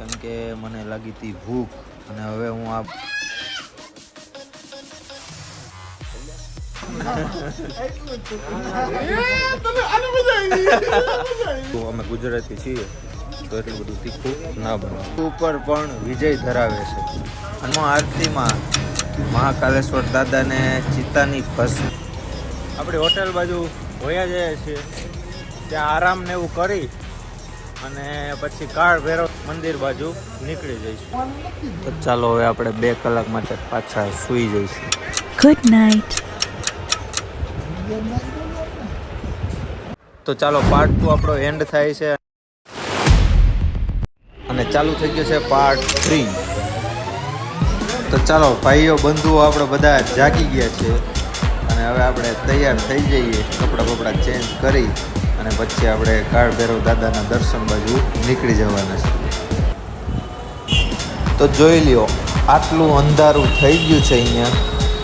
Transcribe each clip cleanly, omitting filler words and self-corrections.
કેમ કે મને લાગી હતી ભૂખ અને હવે હું આ અમે ગુજરાતી છીએ તો એટલું બધું તીખું ના બને. ઉપર પણ વિજય ધરાવે છે. હનુમાન આરતીમાં મહાકાલેશ્વર દાદાને ચિત્તાની ભસ્મ આપણી હોટેલ બાજુ હોયા જાય છે. ત્યાં આરામ ને એવું કરી અને પછી કાળ ભૈરવ મંદિર બાજુ નીકળી જઈશું. તો ચાલો હવે આપણે 2 કલાક માટે પાછા સૂઈ જઈશું. Good night. તો ચાલો પાર્ટ 2 આપણો એન્ડ થાય છે અને ચાલુ થઈ ગયો છે પાર્ટ 3. તો ચાલો ભાઈઓ બંધુઓ આપણે બધા જાગી ગયા છે અને હવે આપણે તૈયાર થઈ જઈએ, કપડાં ચેન્જ કરી અને પછી આપણે કાળ ભૈરવ દાદાના દર્શન બાજુ નીકળી જવાના છે. તો જોઈ લ્યો આટલું અંધારું થઈ ગયું છે અહીંયા,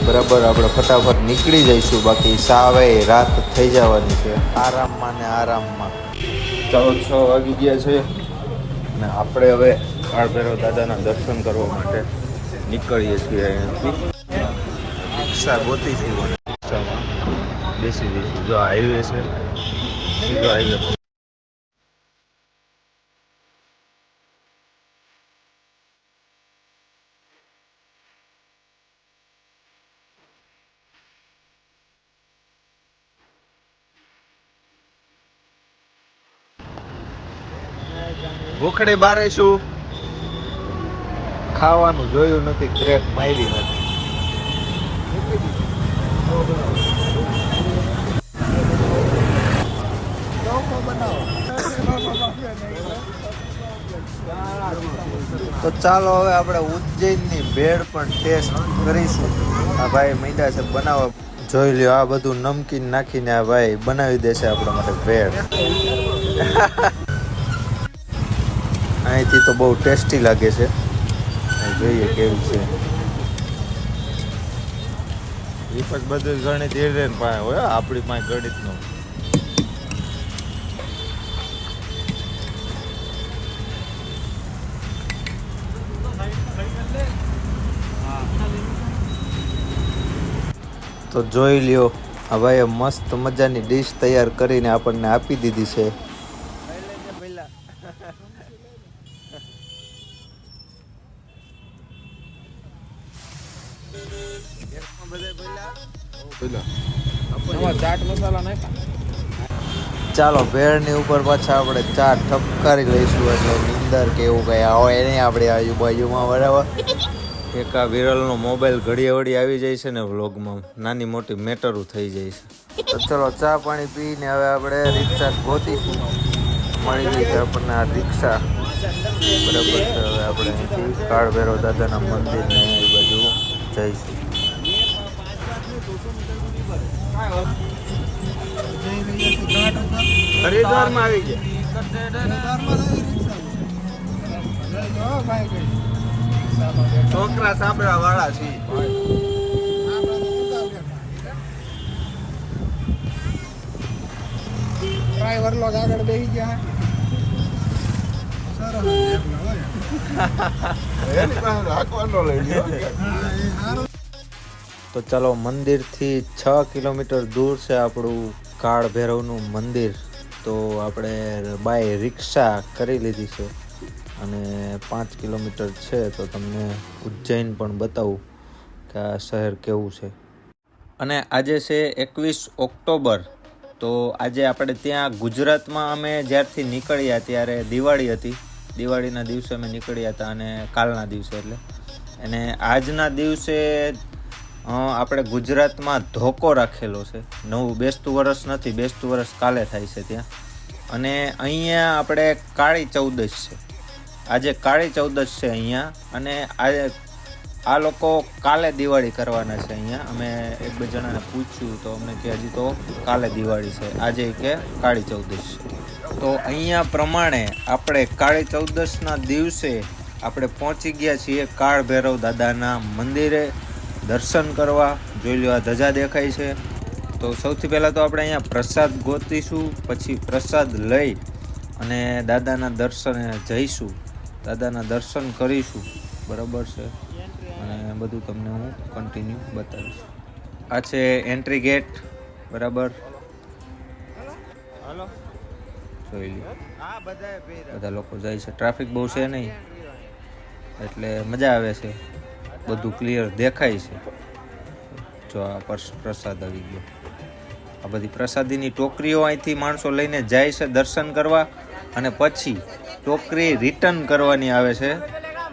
બરાબર. આપણે ફટાફટ નીકળી જઈશું, બાકી સાવે રાત થઈ જવાની છે. આરામમાં ને આરામમાં. ચાલો 6 વાગી ગયા છે અને આપણે હવે કાળ ભૈરવ દાદાના દર્શન કરવા માટે નીકળીએ છીએ. અહીંયાથી રિક્ષા ગોતીશું અને રિક્ષામાં બેસી જઈશું. જો હાઈવે છે, સીધો હાઈવે. ભૂખડી બારે શું ખાવાનું જોયું નથી, ક્રેક મારી નથી. તો ચાલો હવે આપણે ઉજ્જૈનની ભેળ પણ ટેસ્ટ કરીશું. આ ભાઈ મીઠા છે બનાવવા. જોઈ લ્યો આ બધું નમકીન નાખીને આ ભાઈ બનાવી દેશે આપણા માટે ભેળ. અહીંથી તો બહુ ટેસ્ટી લાગે છે, જોઈએ કેવી છે. એ પછી બધું ગણિત એ પાસે હોય, આપણી પાસે ગણિત નું. તો જોઈ લ્યો આ ભાઈએ મસ્ત મજાની ડીશ તૈયાર કરીને આપણને આપી દીધી છે. ચાલો ભેળની ઉપર પાછા આપણે ચાર ઠપકારી લઈશું એટલે નીંદર કે એવું કઈ આવે નહીં આપણે આજુબાજુમાં, બરાબર. એક આ વિરલનો મોબાઈલ ઘડીએ વળી આવી જાય છે ને વ્લોગમાં, નાની મોટી મેટરો થઈ જાય છે. તો ચલો ચા પાણી પીને હવે આપણે રિક્ષા ગોતીશું. મળી ગઈ છે આપણને આ રિક્ષા, બરાબર છે. હવે આપણે અહીંથી કાળ ભૈરવ દાદાના મંદિરને એ બાજુ જઈશું. હરિદ્વારમાં આવી ગયા છોકરા સાંભળવા વાળા છે. ડ્રાઈવર લોગ આગળ બેસી ગયા. તો ચાલો મંદિરથી 6 કિલોમીટર દૂર છે આપણું કાળ ભૈરવનું મંદિર. તો આપણે બાય રિક્ષા કરી લીધી છે અને 5 કિલોમીટર છે. તો તમને ઉજ્જૈન પણ બતાવું કે આ શહેર કેવું છે. અને આજે છે 21 ઓક્ટોબર. તો આજે આપણે ત્યાં ગુજરાતમાં અમે જ્યારથી નીકળ્યા ત્યારે દિવાળી હતી. દિવાળીના દિવસે અમે નીકળ્યા હતા અને કાલના દિવસે એટલે અને આજના દિવસે આપણે ગુજરાતમાં ધોકો રાખેલો છે. નવું બેસતું વરસ નથી, બેસતું વરસ કાલે થાય છે ત્યાં. અને અહીંયા આપણે કાળી ચૌદશ છે. આજે કાળી ચૌદશ છે અહીંયા. અને આજે આ લોકો કાલે દિવાળી કરવાના છે અહીંયા. અમે એક બે જણાને પૂછ્યું તો અમને કે હજી તો કાલે દિવાળી છે, આજે કે કાળી ચૌદશ છે. તો અહીંયા પ્રમાણે આપણે કાળી ચૌદશના દિવસે આપણે પહોંચી ગયા છીએ કાળ ભૈરવ દાદાના મંદિરે દર્શન કરવા. જોઈ લો આ ધજા દેખાય છે. તો સૌથી પહેલાં તો આપણે અહીંયા પ્રસાદ ગોતીશું, પછી પ્રસાદ લઈ અને દાદાના દર્શને જઈશું. દાદાના દર્શન કરીશું, બરાબર છે, અને બધું તમને હું કન્ટિન્યુ બતાવીશ. આ છે એન્ટ્રી ગેટ, બરાબર, જોઈ લો. બધા લોકો જાય છે, ટ્રાફિક બહુ છે નહીં એટલે મજા આવે છે, બધું ક્લિયર દેખાય છે. જો આ પ્રસાદ આવી ગયો. આ બધી પ્રસાદીની ટોકરીઓ અહીંથી માણસો લઈને જાય છે દર્શન કરવા, અને પછી ટોકરી રિટર્ન કરવાની આવે છે.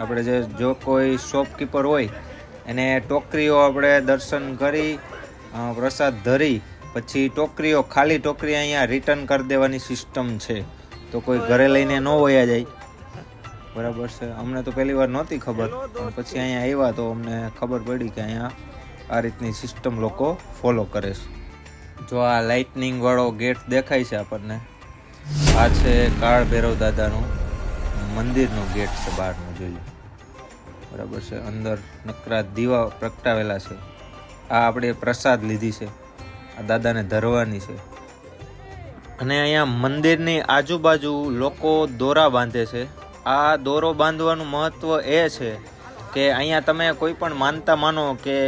આપણે જો કોઈ શોપકીપર હોય એને ટોકરીઓ આપણે દર્શન કરી પ્રસાદ ધરી પછી ટોકરીઓ ખાલી ટોકરી અહીંયા રિટર્ન કરી દેવાની સિસ્ટમ છે. તો કોઈ ઘરે લઈને ન વયા જાય, બરાબર છે. અમને તો પહેલી વાર નહોતી ખબર, પણ પછી અહીંયા આવ્યા તો અમને ખબર પડી કે અહીંયા આ રીતની સિસ્ટમ લોકો ફોલો કરે છે. જો આ લાઇટનિંગ વાળો ગેટ દેખાય છે આપણને, આ છે કાળ ભૈરવ દાદાનું મંદિરનો ગેટ છે, બહારનો જોઈ લો, બરાબર છે. અંદર નકરા દીવા પ્રગટાવેલા છે. આ આપણે પ્રસાદ લીધી છે, આ દાદાને ધરવાની છે. અને અહીંયા મંદિરની આજુબાજુ લોકો દોરા બાંધે છે. આ દોરો બાંધવાનું મહત્વ એ છે કે અહીંયા તમે કોઈ પણ માનતા માનો કે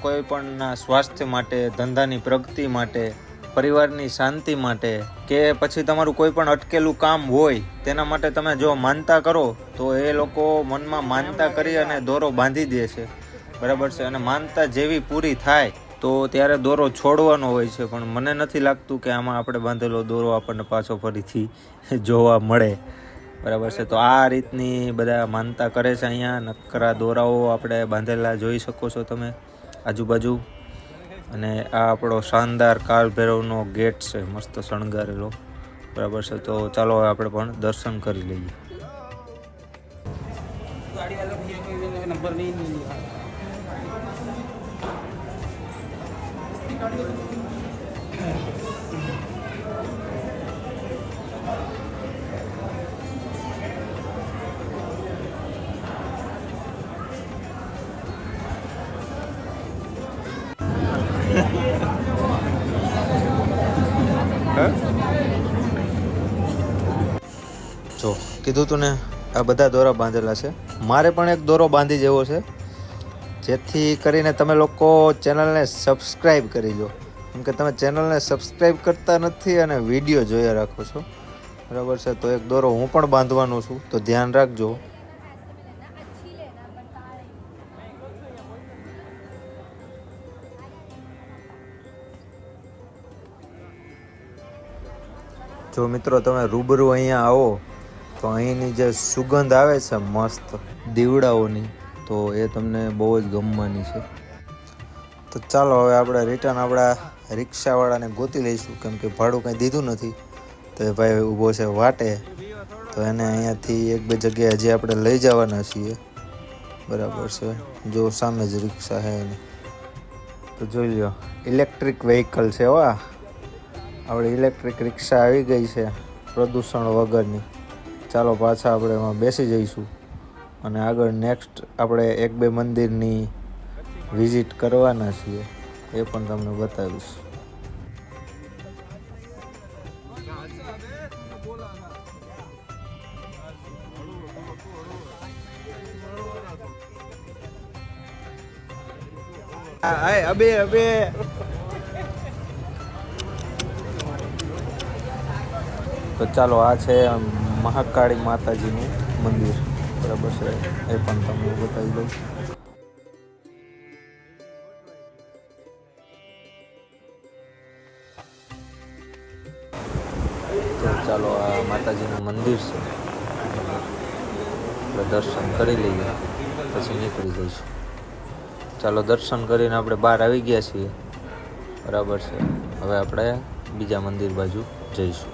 કોઈ પણ સ્વાસ્થ્ય માટે, ધંધાની પ્રગતિ માટે, પરિવારની શાંતિ માટે, કે પછી તમારું કોઈ પણ અટકેલું કામ હોય તેના માટે તમે જો માનતા કરો તો એ લોકો મનમાં માનતા કરી અને દોરો બાંધી દે છે, બરાબર છે. અને માનતા જેવી પૂરી થાય તો ત્યારે દોરો છોડવાનો હોય છે, પણ મને નથી લાગતું કે આમાં આપણે બાંધેલો દોરો આપણને પાછો ફરીથી જોવા મળે, બરાબર છે. તો આ રીતની બધા માનતા કરે છે. અહીંયા નકરા દોરાઓ આપણે બાંધેલા જોઈ શકો છો તમે આજુબાજુ. અને આ આપણો શાનદાર કાળ ભૈરવનો ગેટ છે, મસ્ત શણગારેલો, બરાબર છે. તો ચાલો હવે આપણે પણ દર્શન કરી લઈએ. જો કીધું તું ને, આ બધા દોરા બાંધેલા છે. મારે પણ એક દોરો બાંધી જેવો છે, જેથી કરીને તમે લોકો ચેનલને સબસ્ક્રાઈબ કરી લો, કેમ કે તમે ચેનલને સબસ્ક્રાઈબ કરતા નથી અને વિડીયો જોયા રાખો છો, બરાબર છે. તો એક દોરો હું પણ બાંધવાનો છું, તો ધ્યાન રાખજો. જો મિત્રો તમે રૂબરૂ અહીંયા આવો તો અહીંની જે સુગંધ આવે છે મસ્ત દીવડાઓની, તો એ તમને બહુ જ ગમવાની છે. તો ચાલો હવે આપણે રિટર્ન આપણા રિક્ષાવાળાને ગોતી લઈશું, કેમ કે ભાડું કંઈ દીધું નથી. તો એ ભાઈ ઊભો છે વાટે, તો એને અહીંયાથી એક બે જગ્યાએ હજી આપણે લઈ જવાના છીએ, બરાબર છે. જો સામે જ રિક્ષા છે એની, તો જોઈ લો ઇલેક્ટ્રિક વ્હીકલ છે. વાહ, આપણે ઇલેક્ટ્રિક રિક્ષા આવી ગઈ છે પ્રદૂષણ વગરની. ચાલો પાછા આપણે એમાં બેસી જઈશું અને આગળ નેક્સ્ટ આપણે એક બે મંદિરની વિઝિટ કરવાના છીએ, એ પણ તમને બતાવીશ. તો ચાલો આ છે મહાકાળી માતાજીનું મંદિર, બરાબર છે, એ પણ તમને બતાવી દઉં. તો ચાલો આ માતાજીનું મંદિર છે, આપણે દર્શન કરી લઈએ પછી નીકળી જઈશું. ચાલો દર્શન કરીને આપણે બહાર આવી ગયા છીએ, બરાબર છે. હવે આપણે બીજા મંદિર બાજુ જઈશું.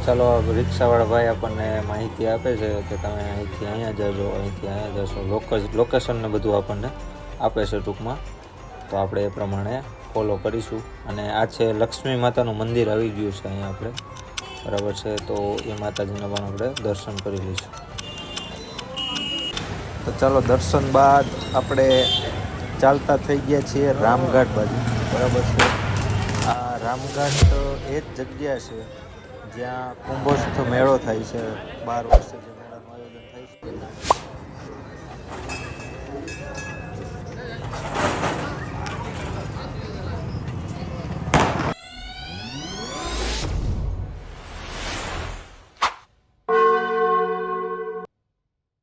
ચાલો રિક્ષાવાળા ભાઈ આપણને માહિતી આપે છે કે તમે અહીંથી અહીંયા જજો, અહીંથી અહીંયા જશો. લોકેશન ને બધું આપણને આપે છે ટૂંકમાં. તો આપણે એ પ્રમાણે ફોલો કરીશું. અને આ છે લક્ષ્મી માતાનું મંદિર આવી ગયું છે અહીંયા આપણે, બરાબર છે. તો એ માતાજીના પણ આપણે દર્શન કરી લઈશું. તો ચાલો દર્શન બાદ આપણે ચાલતા થઈ ગયા છીએ રામઘાટ બાજુ, બરાબર છે. આ રામઘાટ એ જ જગ્યા છે જ્યાં કુંભસ્થ મેળો થાય છે 12 વર્ષે.